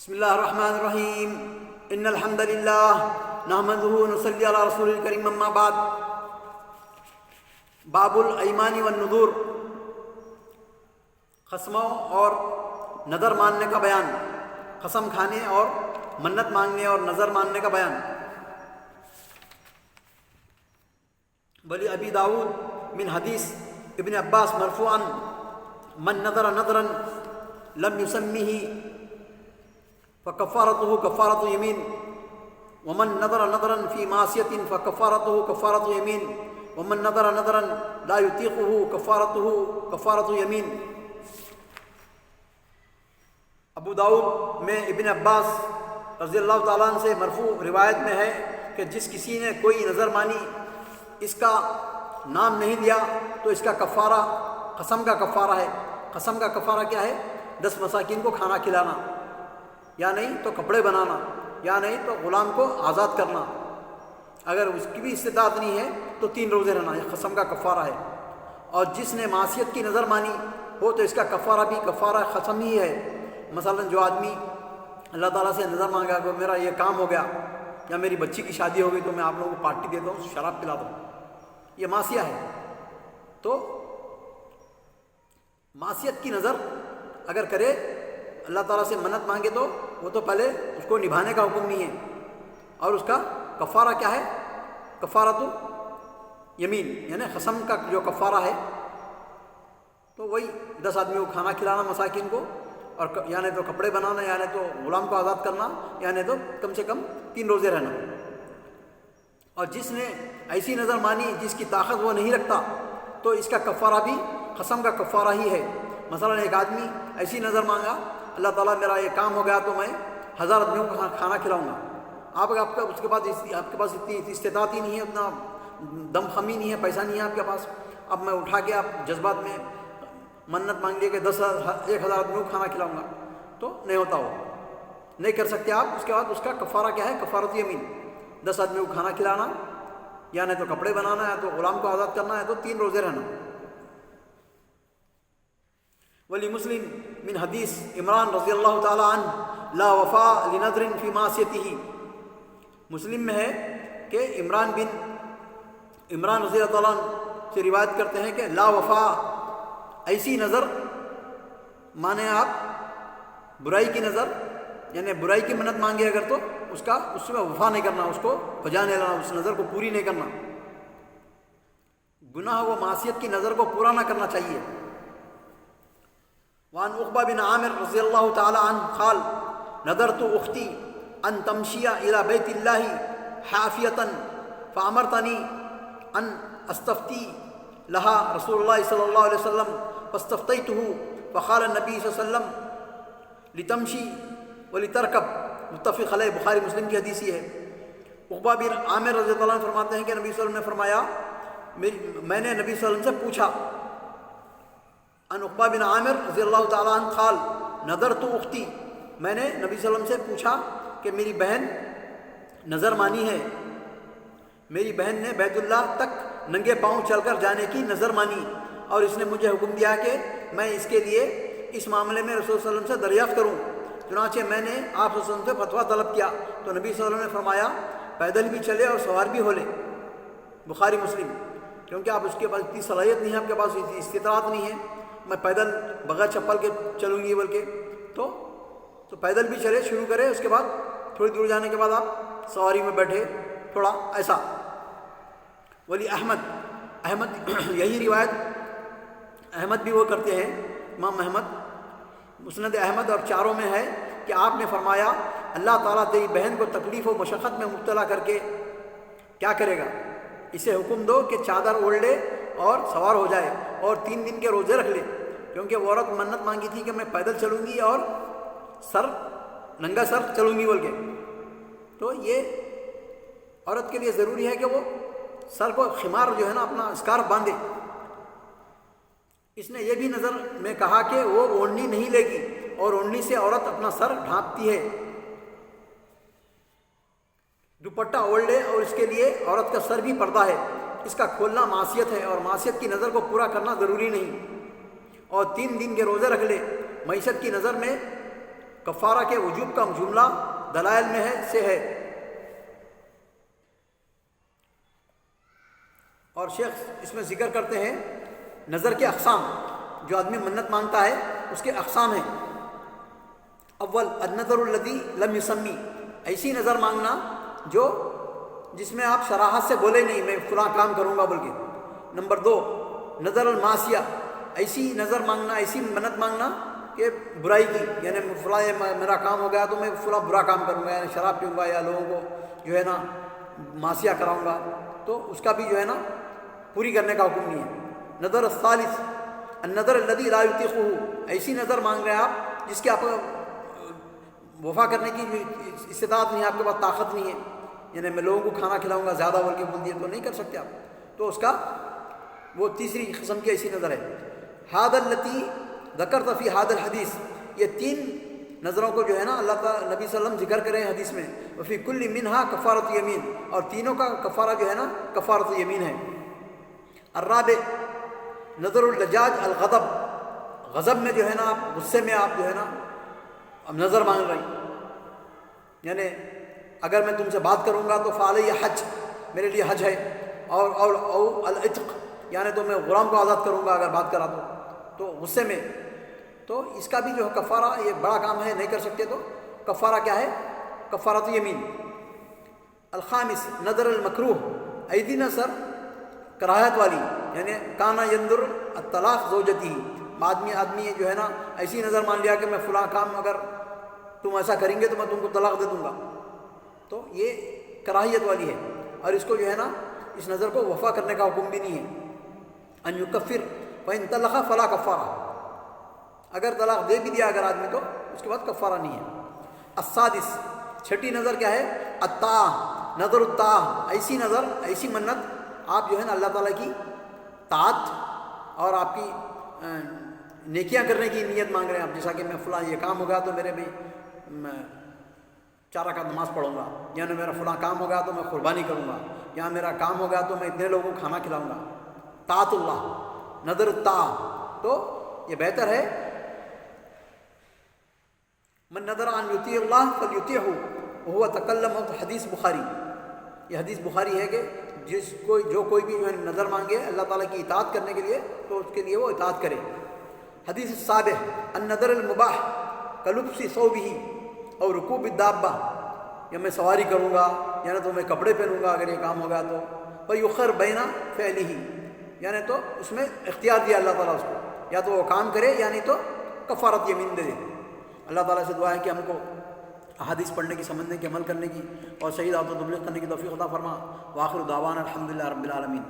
بسم اللہ الرحمن الرحیم ان الحمد للہ نحمدہ ونصلی علی رسول الکریم اما بعد باب الایمان والنذور قسموں اور نظر ماننے کا بیان، قسم کھانے اور منت مانگنے اور نظر ماننے کا بیان۔ ولی ابی داود من حدیث ابن عباس مرفوعا من نذر نذرا لم یسمہ فکفارتہ کفارۃ یمین ومن نذر نذرا فی معصیۃ فکفارتہ کفارۃ یمین ومن نذر نذرا لا یطیقہ کفارتہ کفارۃ یمین۔ ابو داؤد میں ابن عباس رضی اللہ تعالیٰ عنہ سے مرفوع روایت میں ہے کہ جس کسی نے کوئی نظر مانی، اس کا نام نہیں لیا تو اس کا کفارہ قسم کا کفارہ ہے۔ قسم کا کفارہ کیا ہے؟ 10 مساکین کو کھانا کھلانا، یا نہیں تو کپڑے بنانا، یا نہیں تو غلام کو آزاد کرنا۔ اگر اس کی بھی استطاعت نہیں ہے تو 3 روزے رہنا، یہ قسم کا کفارہ ہے۔ اور جس نے معصیت کی نظر مانی ہو تو اس کا کفارہ بھی کفارہ قسم ہی ہے۔ مثلا جو آدمی اللہ تعالیٰ سے نظر مانگا کہ میرا یہ کام ہو گیا یا میری بچی کی شادی ہو گئی تو میں آپ لوگوں کو پارٹی دیتا ہوں، شراب پلا دوں، یہ معصیہ ہے۔ تو معصیت کی نظر اگر کرے، اللہ تعالیٰ سے منت مانگے تو وہ تو پہلے اس کو نبھانے کا حکم نہیں ہے، اور اس کا کفارہ کیا ہے؟ کفارۃ یمین، یعنی قسم کا جو کفارہ ہے تو وہی 10 آدمیوں کو کھانا کھلانا مساکین کو، اور یا نہیں تو کپڑے بنانا، یا نہیں تو غلام کو آزاد کرنا، یا نہیں تو کم سے کم 3 روزے رہنا۔ اور جس نے ایسی نظر مانی جس کی طاقت وہ نہیں رکھتا تو اس کا کفارہ بھی قسم کا کفارہ ہی ہے۔ مثلا ایک آدمی ایسی نظر مانگا، اللہ تعالیٰ میرا یہ کام ہو گیا تو میں 1000 آدمیوں کو کھانا کھلاؤں گا۔ اس کے پاس اتنی استطاعت ہی نہیں ہے، اتنا دم خمی نہیں ہے، پیسہ نہیں ہے آپ کے پاس۔ اب میں اٹھا کے آپ جذبات میں منت مانگ لیے کہ 1000 آدمیوں کو کھانا کھلاؤں گا، تو نہیں ہوتا، وہ نہیں کر سکتے آپ۔ اس کے بعد اس کا کفارہ کیا ہے؟ کفارۃ یمین، 10 آدمیوں کو کھانا کھلانا، یا نہیں تو کپڑے بنانا، یا تو غلام کو آزاد کرنا ہے، تو 3 روزے رہنا۔ ولی مسلم من حدیث عمران رضی اللہ تعالی عنہ لا وفاء لنذر فی معصیتہ۔ مسلم میں ہے کہ عمران رضی اللہ تعالیٰ عنہ سے روایت کرتے ہیں کہ لا وفاء، ایسی نظر مانے آپ برائی کی نظر، یعنی برائی کی منت مانگے اگر تو اس میں وفا نہیں کرنا، اس کو بجا نہیں لانا، اس نظر کو پوری نہیں کرنا۔ گناہ و معصیت کی نظر کو پورا نہ کرنا چاہیے۔ وعن عقبہ بن عامر رضی اللہ تعالی عنہ قال نذرت اختی ان تمشی الى بیت اللہ حافیۃ فامرتنی ان استفتی لها رسول اللہ صلی اللہ علیہ وسلم فاستفتیتہ فقال النبی صلی اللہ علیہ وسلم لتمشی ولترکب، متفق علیہ، بخاری مسلم کی حدیث ہے۔ عقبہ بن عامر رضی اللہ عنہ فرماتے ہیں کہ نبی صلی اللہ علیہ وسلم نے فرمایا، میں نے نبی صلی اللہ علیہ وسلم سے پوچھا، ان عقبہ بن عامر رضی اللہ تعالیٰ عنہ قال نذرت اختی، میں نے نبی صلی اللہ علیہ وسلم سے پوچھا کہ میری بہن نظر مانی ہے، میری بہن نے بیت اللہ تک ننگے پاؤں چل کر جانے کی نظر مانی، اور اس نے مجھے حکم دیا کہ میں اس کے لیے اس معاملے میں رسول صلی اللہ علیہ وسلم سے دریافت کروں۔ چنانچہ میں نے آپ صلی اللہ علیہ وسلم سے فتویٰ طلب کیا تو نبی صلی اللہ علیہ وسلم نے فرمایا پیدل بھی چلے اور سوار بھی ہو لے، بخاری مسلم۔ کیونکہ آپ اس کے پاس اتنی صلاحیت نہیں ہے، آپ کے پاس اتنی استطاعت نہیں ہے، میں پیدل بغیر چپل کے چلوں گی بلکہ، تو پیدل بھی چلے، شروع کرے، اس کے بعد تھوڑی دور جانے کے بعد آپ سواری میں بیٹھے، تھوڑا ایسا۔ ولی احمد یہی روایت احمد بھی وہ کرتے ہیں، امام احمد مسند احمد اور چاروں میں ہے کہ آپ نے فرمایا اللہ تعالیٰ تیری بہن کو تکلیف و مشقت میں مبتلا کر کے کیا کرے گا؟ اسے حکم دو کہ چادر اوڑھ لے اور سوار ہو جائے اور 3 دن کے روزے رکھ لے، کیونکہ وہ عورت منت مانگی تھی کہ میں پیدل چلوں گی اور ننگا سر چلوں گی بول کے۔ تو یہ عورت کے لیے ضروری ہے کہ وہ سر کو خمار جو ہے نا، اپنا اسکارف باندھے۔ اس نے یہ بھی نظر میں کہا کہ وہ اوڑھنی نہیں لے گی، اور اوڑھنی سے عورت اپنا سر ڈھانپتی ہے۔ دوپٹہ اوڑھ لے، اور اس کے لیے عورت کا سر بھی پردہ ہے، اس کا کھولنا معصیت ہے، اور معصیت کی نظر کو پورا کرنا ضروری نہیں۔ اور 3 دن کے روزے رکھ لے، معیشت کی نظر میں کفارہ کے وجوب کا جملہ دلائل میں ہے اور شیخ اس میں ذکر کرتے ہیں نظر کے اقسام. جو آدمی منت مانگتا ہے اس کے اقسام ہیں. اول النظر الذی لم یسمی، ایسی نظر مانگنا جس میں آپ صراحت سے بولے نہیں میں فلاں کام کروں گا بول کے. نمبر 2 نظر المعصیہ، ایسی نظر مانگنا، ایسی منت مانگنا کہ برائی کی، یعنی فلاں میرا کام ہو گیا تو میں فلاں برا کام کروں گا، یعنی شراب پیوں گا یا لوگوں کو جو ہے نا معصیہ کراؤں گا، تو اس کا بھی جو ہے نا پوری کرنے کا حکم نہیں ہے. نظر الثالث النظر الذی لا یطیقہ، ایسی نظر مانگ رہے ہیں آپ جس کی آپ وفا کرنے کی استطاعت نہیں ہے، آپ کے پاس طاقت نہیں ہے، یعنی میں لوگوں کو کھانا کھلاؤں گا زیادہ بول کے بول دیے تو نہیں کر سکتے آپ، تو اس کا وہ تیسری قسم کی ایسی نظر ہے. ھذا التی ذکرت فی ھذا الحدیث، یہ 3 نظروں کو جو ہے نا اللہ تعالیٰ نبی صلی اللہ علیہ وسلم ذکر کرے ہیں حدیث میں. وفی کل منہا کفارۃ یمین، اور تینوں کا کفارہ جو ہے نا کفارۃ یمین ہے. الرابع نظر اللجاج الغضب، غضب میں جو ہے نا آپ غصے میں آپ جو ہے نا اب نظر مانگ رہے ہیں، یعنی اگر میں تم سے بات کروں گا تو فعلی حج، میرے لیے حج ہے. اور العتق، یعنی تو میں غلام کو آزاد کروں گا اگر بات کرا تو غصے میں. تو اس کا بھی جو ہے کفارہ، یہ بڑا کام ہے نہیں کر سکتے تو کفارہ کیا ہے؟ کفارۃ یمین. الخامس نظر المکروہ، ایدی نظر کراہت والی، یعنی کانا ینظر الطلاق زوجتی، آدمی جو ہے نا ایسی نظر مان لیا کہ میں فلاں کام اگر تم ایسا کریں گے تو میں تم کو طلاق دے دوں گا، تو یہ کراہیت والی ہے، اور اس کو جو ہے نا اس نظر کو وفا کرنے کا حکم بھی نہیں ہے. ان یکفر فإن طلق فلا کفارہ، اگر طلاق دے بھی دیا اگر آدمی تو اس کے بعد کفارہ نہیں ہے. السادس، چھٹی نظر کیا ہے؟ الطاعہ، نظر الطاعہ، ایسی نظر، ایسی منت آپ جو ہے نا اللہ تعالیٰ کی طاعت اور آپ کی نیکیاں کرنے کی نیت مانگ رہے ہیں آپ، جیسا کہ میں فلاں یہ کام ہوگا تو میں 4 رکعت نماز پڑھوں گا، یعنی میرا فلاں کام ہوگا تو میں قربانی کروں گا، یا میرا کام ہوگا تو میں اتنے لوگوں کو کھانا کھلاؤں گا. طاعت اللہ، نظر الطاعہ، تو یہ بہتر ہے. من نظر ان یطیع اللہ فلیطیعہ وہو تکلم، حدیث بخاری، یہ حدیث بخاری ہے کہ جو کوئی بھی نظر مانگے اللہ تعالیٰ کی اطاعت کرنے کے لیے تو اس کے لیے وہ اطاعت کرے. حدیث السابع النظر المباح کلبس ثوبہ اور رکوب الدابہ، یا میں سواری کروں گا یعنی تو میں کپڑے پہنوں گا اگر یہ کام ہوگا تو. فیؤخر بین فعلہ، یعنی تو اس میں اختیار دیا اللہ تعالیٰ اس کو، یا تو وہ کام کرے یعنی تو کفارت یمین دے دے. اللہ تعالیٰ سے دعا ہے کہ ہم کو احادیث پڑھنے کی، سمجھنے کی، عمل کرنے کی اور صحیح دعوت و تبلیغ کرنے کی توفیق عطا فرما. وآخر دعوانا الحمدللہ رب العالمین.